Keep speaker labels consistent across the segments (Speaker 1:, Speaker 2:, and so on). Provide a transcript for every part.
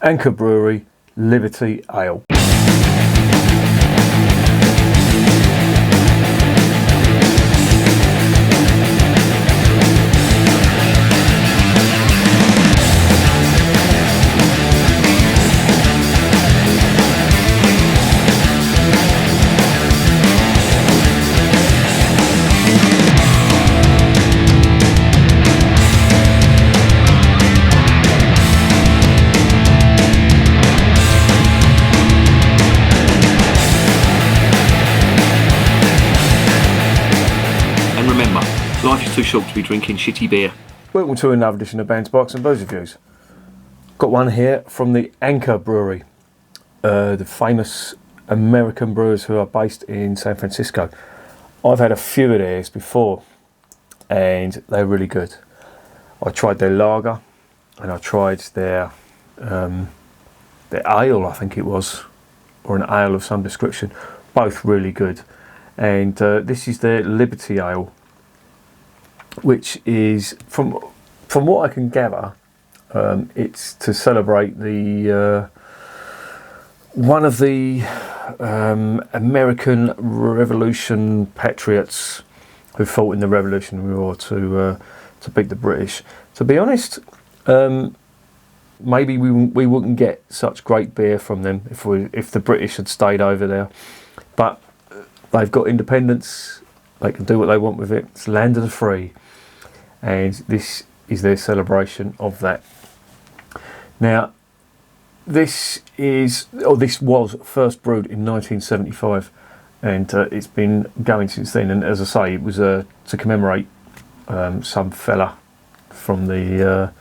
Speaker 1: Anchor Brewery Liberty Ale.
Speaker 2: Life is too short to be drinking shitty beer.
Speaker 1: Welcome to another edition of Bands, Bikes and Booze Reviews. Got one here from the Anchor Brewery, the famous American brewers who are based in San Francisco. I've had a few of theirs before and they're really good. I tried their lager and I tried their ale, I think it was, or an ale of some description. Both really good. And this is their Liberty Ale, which is, from what I can gather, it's to celebrate the one of the American Revolution patriots who fought in the Revolutionary War to beat the British. To be honest, maybe we wouldn't get such great beer from them if the British had stayed over there. But they've got independence. They can do what they want with it. It's land of the free. And this is their celebration of that. Now, this was first brewed in 1975, and it's been going since then. And as I say, it was to commemorate some fella from the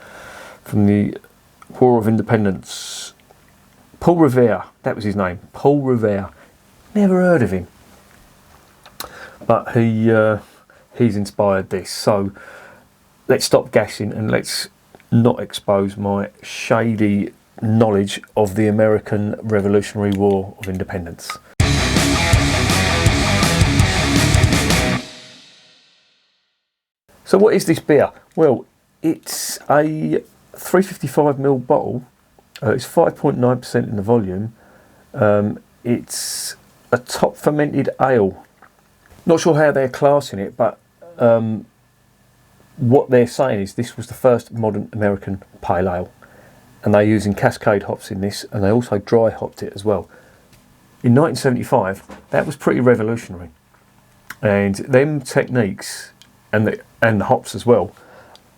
Speaker 1: War of Independence, Paul Revere. That was his name, Paul Revere. Never heard of him, but he's inspired this. So let's stop gassing and let's not expose my shady knowledge of the American Revolutionary War of Independence. So what is this beer? Well, it's a 355ml bottle. It's 5.9% in the volume. It's a top fermented ale. Not sure how they're classing it, but what they're saying is this was the first modern American pale ale, and they're using Cascade hops in this, and they also dry hopped it as well. In 1975, that was pretty revolutionary, and them techniques and the hops as well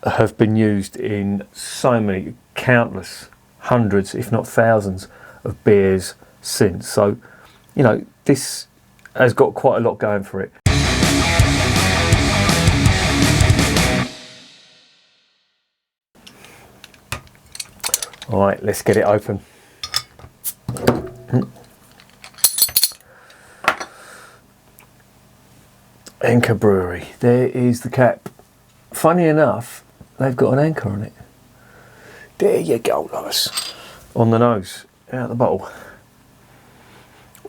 Speaker 1: have been used in so many, countless, hundreds, if not thousands, of beers since. So, you know, this has got quite a lot going for it. Alright, let's get it open. Anchor Brewery. There is the cap. Funny enough, they've got an anchor on it. There you go, guys. On the nose, out the bottle.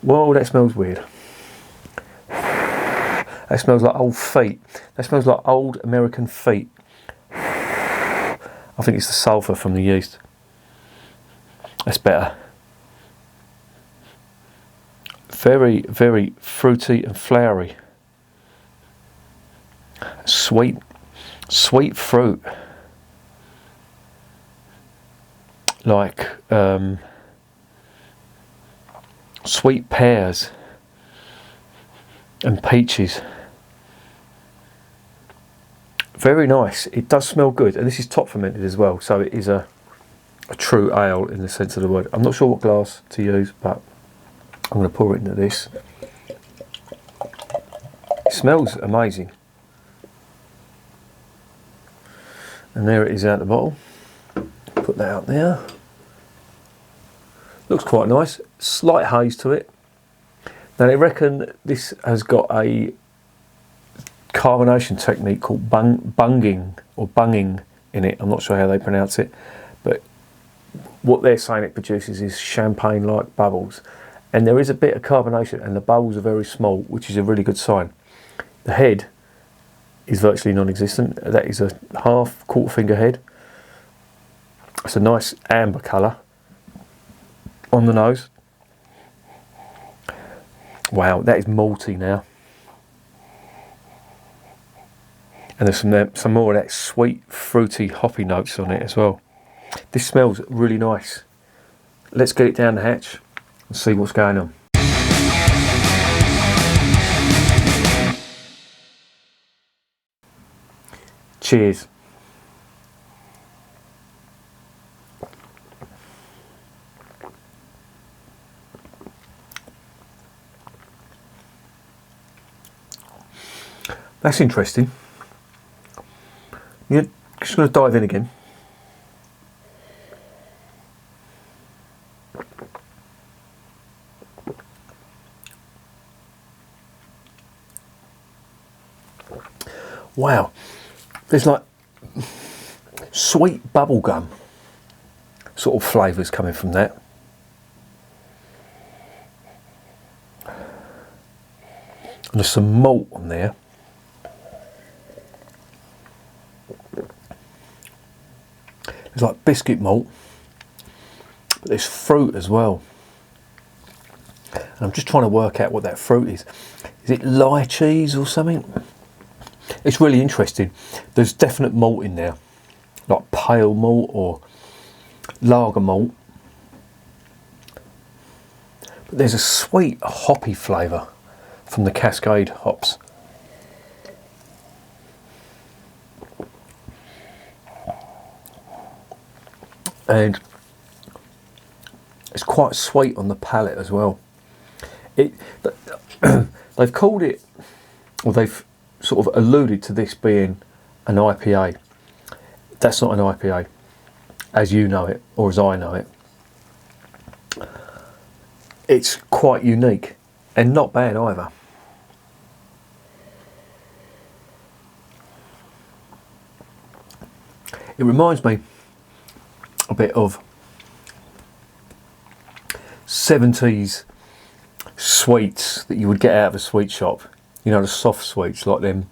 Speaker 1: Whoa, that smells weird. That smells like old feet. That smells like old American feet. I think it's the sulphur from the yeast. That's better. Very, very fruity and flowery. Sweet fruit. Like sweet pears and peaches. Very nice. It does smell good, and this is top fermented as well, so it is a true ale in the sense of the word. I'm not sure what glass to use, but I'm going to pour it into this. It smells amazing. And there it is out the bottle. Put that out there. Looks quite nice. Slight haze to it. Now they reckon this has got a carbonation technique called bunging in it. I'm not sure how they pronounce it, but what they're saying it produces is champagne-like bubbles, and there is a bit of carbonation, and the bubbles are very small, which is a really good sign. The head is virtually non-existent. That is a half quarter finger head. It's a nice amber colour, on the nose. Wow, that is malty now. And there's some more of that sweet, fruity, hoppy notes on it as well. This smells really nice. Let's get it down the hatch and see what's going on. Cheers. That's interesting. Yeah, just going to dive in again. Wow, there's like sweet bubblegum sort of flavours coming from that. And there's some malt on there. There's like biscuit malt, but there's fruit as well. And I'm just trying to work out what that fruit is. Is it lychees or something? It's really interesting. There's definite malt in there, like pale malt or lager malt. But there's a sweet hoppy flavour from the Cascade hops. And it's quite sweet on the palate as well. They've called it, or they've sort of alluded to this being an IPA. That's not an IPA, as you know it, or as I know it. It's quite unique and not bad either. It reminds me a bit of 70s sweets that you would get out of a sweet shop. You know, the soft sweets, like them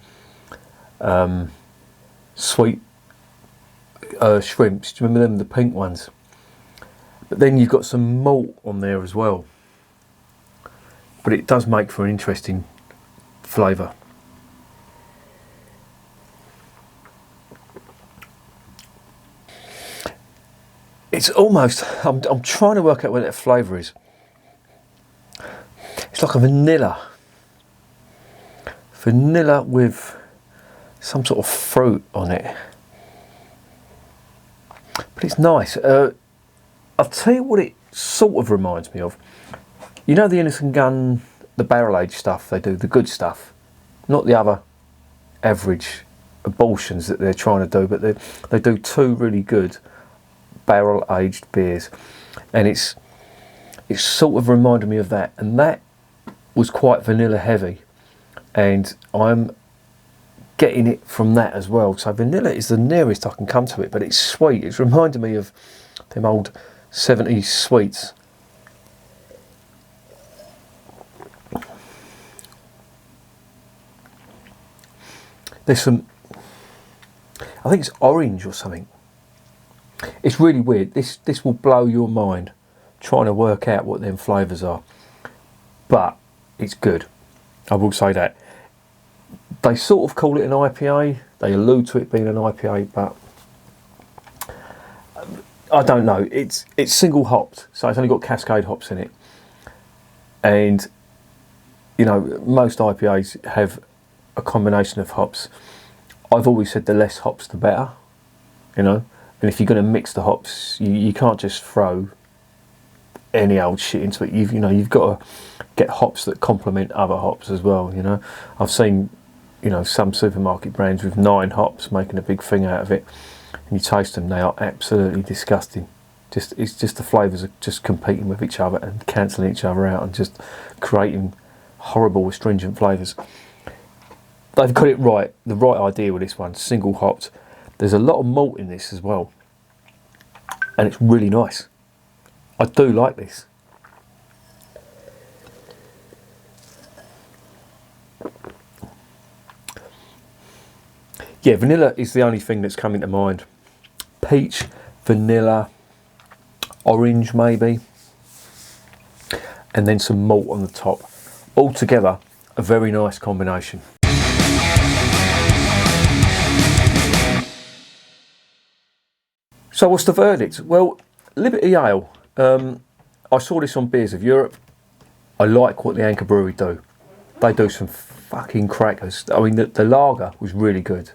Speaker 1: sweet shrimps. Do you remember them, the pink ones? But then you've got some malt on there as well. But it does make for an interesting flavour. It's almost, I'm trying to work out what that flavour is. It's like a vanilla. Vanilla with some sort of fruit on it. But it's nice. I'll tell you what it sort of reminds me of. You know the Innocent Gun, the barrel aged stuff they do, the good stuff. Not the other average abortions that they're trying to do, but they do two really good barrel aged beers. And it's sort of reminded me of that. And that was quite vanilla heavy. And I'm getting it from that as well. So vanilla is the nearest I can come to it, but it's sweet. It's reminded me of them old 70s sweets. There's some, I think it's orange or something. It's really weird. This will blow your mind trying to work out what them flavours are. But it's good. I will say that. They sort of call it an IPA. They allude to it being an IPA, but I don't know. It's single hopped, so it's only got Cascade hops in it. And you know, most IPAs have a combination of hops. I've always said the less hops the better, you know. And if you're going to mix the hops, you can't just throw any old shit into it. You've got to get hops that complement other hops as well. You know, I've seen, you know, some supermarket brands with 9 hops making a big thing out of it, and you taste them, they are absolutely disgusting. It's just the flavours are just competing with each other and cancelling each other out and just creating horrible astringent flavours. They've got it right, the right idea with this one, single hopped. There's a lot of malt in this as well, and it's really nice. I do like this. Yeah, vanilla is the only thing that's coming to mind. Peach, vanilla, orange maybe. and then some malt on the top. Altogether, a very nice combination. So what's the verdict? Well, Liberty Ale. I saw this on Beers of Europe. I like what the Anchor Brewery do. They do some fucking crackers. I mean, the lager was really good.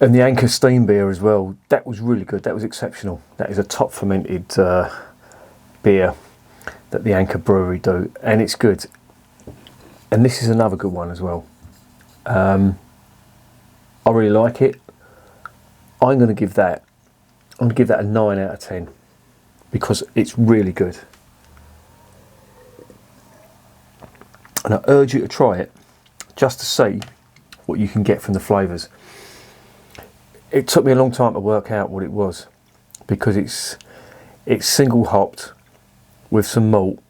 Speaker 1: And the Anchor Steam Beer as well. That was really good. That was exceptional. That is a top fermented beer that the Anchor Brewery do. And it's good. And this is another good one as well. I really like it. I'm going to give that a 9 out of 10 because it's really good. And I urge you to try it just to see what you can get from the flavours. It took me a long time to work out what it was because it's single hopped with some malt,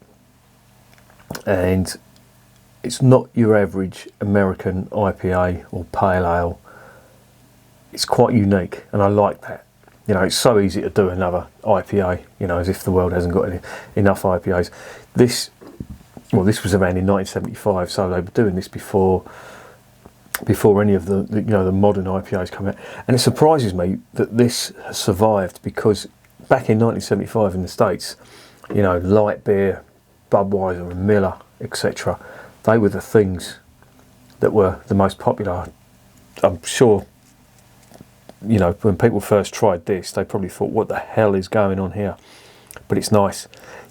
Speaker 1: and it's not your average American IPA or pale ale. It's quite unique, and I like that. You know, it's so easy to do another IPA, you know, as if the world hasn't got enough IPAs. This was around in 1975, so they were doing this before any of the the modern IPAs come out. And it surprises me that this has survived, because back in 1975 in the States, you know, light beer, Budweiser and Miller, etc., they were the things that were the most popular. I'm sure, you know, when people first tried this, they probably thought, what the hell is going on here? But it's nice.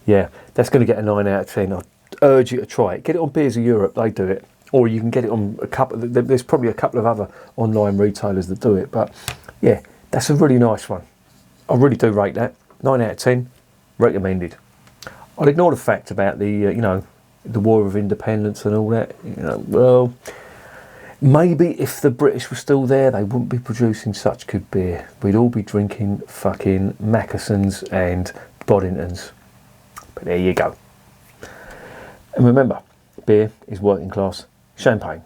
Speaker 1: Yeah, that's going to get a 9 out of 10. I urge you to try it. Get it on Beers of Europe, they do it. Or you can get it on there's probably a couple of other online retailers that do it. But yeah, that's a really nice one. I really do rate that. 9 out of 10, recommended. I'll ignore the fact about the War of Independence and all that. You know, well, maybe if the British were still there, they wouldn't be producing such good beer. We'd all be drinking fucking Mackesons and Boddingtons. But there you go. And remember, beer is working class champagne.